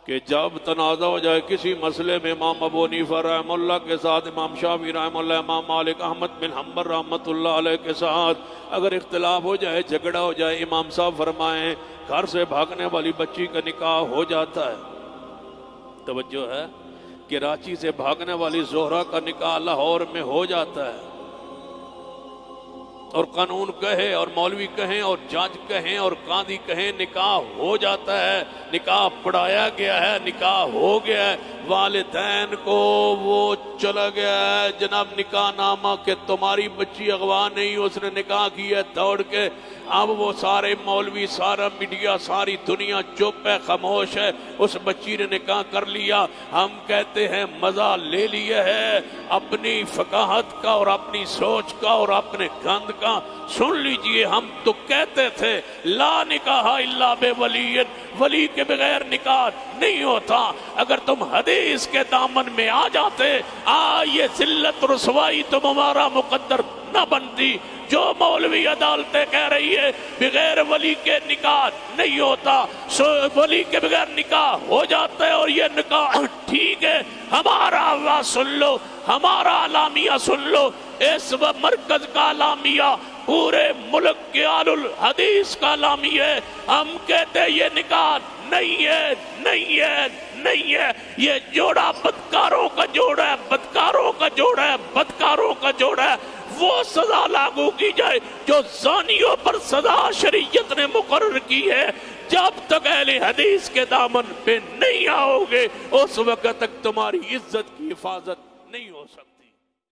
کہ جب تنازع ہو جائے کسی مسئلے میں امام ابو حنیفہ رحمہ اللہ کے ساتھ امام شافعی رحمہ اللہ، امام مالک، احمد بن حنبل رحمۃ اللہ علیہ کے ساتھ اگر اختلاف ہو جائے، جھگڑا ہو جائے، امام صاحب فرمائیں گھر سے بھاگنے والی بچی کا نکاح ہو جاتا ہے۔ توجہ ہے کہ کراچی سے بھاگنے والی زہرہ کا نکاح لاہور میں ہو جاتا ہے، اور قانون کہے اور مولوی کہیں اور جج کہیں اور قاضی کہیں نکاح ہو جاتا ہے، نکاح پڑھایا گیا ہے، نکاح ہو گیا ہے، والدین کو وہ چلا گیا ہے جناب نکاح نامہ کہ تمہاری بچی اغوا نہیں، اس نے نکاح کیا دوڑ کے۔ اب وہ سارے مولوی، سارا میڈیا، ساری دنیا چپ ہے، خاموش ہے، اس بچی نے نکاح کر لیا۔ ہم کہتے ہیں مزہ لے لیا ہے اپنی فقاہت کا اور اپنی سوچ کا اور اپنے گند کا۔ سن لیجئے، ہم تو کہتے تھے لا نکاح الا بولی، ولی کے بغیر نکاح نہیں ہوتا۔ اگر تم حدیث کے دامن میں آ جاتے، یہ ذلت رسوائی تم ہمارا مقدر نہ بنتی۔ جو مولوی عدالتیں کہہ رہی ہے بغیر ولی کے نکاح نہیں ہوتا، سو ولی کے بغیر نکاح ہو جاتا ہے، اور یہ نکاح ٹھیک ہے۔ ہمارا آواز سن لو، ہمارا اعلامیہ سن لو، اس مرکز کا اعلامیہ پورے ملک کے اہل الحدیث کا اعلامیہ ہے۔ ہم کہتے ہیں یہ نکاح نہیں ہے، نہیں ہے، نہیں ہے، یہ جوڑا بدکاروں کا جوڑا ہے، بدکاروں کا جوڑا ہے، بدکاروں کا جوڑا ہے۔ وہ سزا لاگو کی جائے جو زانیوں پر سزا شریعت نے مقرر کی ہے۔ جب تک اہل حدیث کے دامن پہ نہیں آؤ گے، اس وقت تک تمہاری عزت کی حفاظت نہیں ہو سکتی۔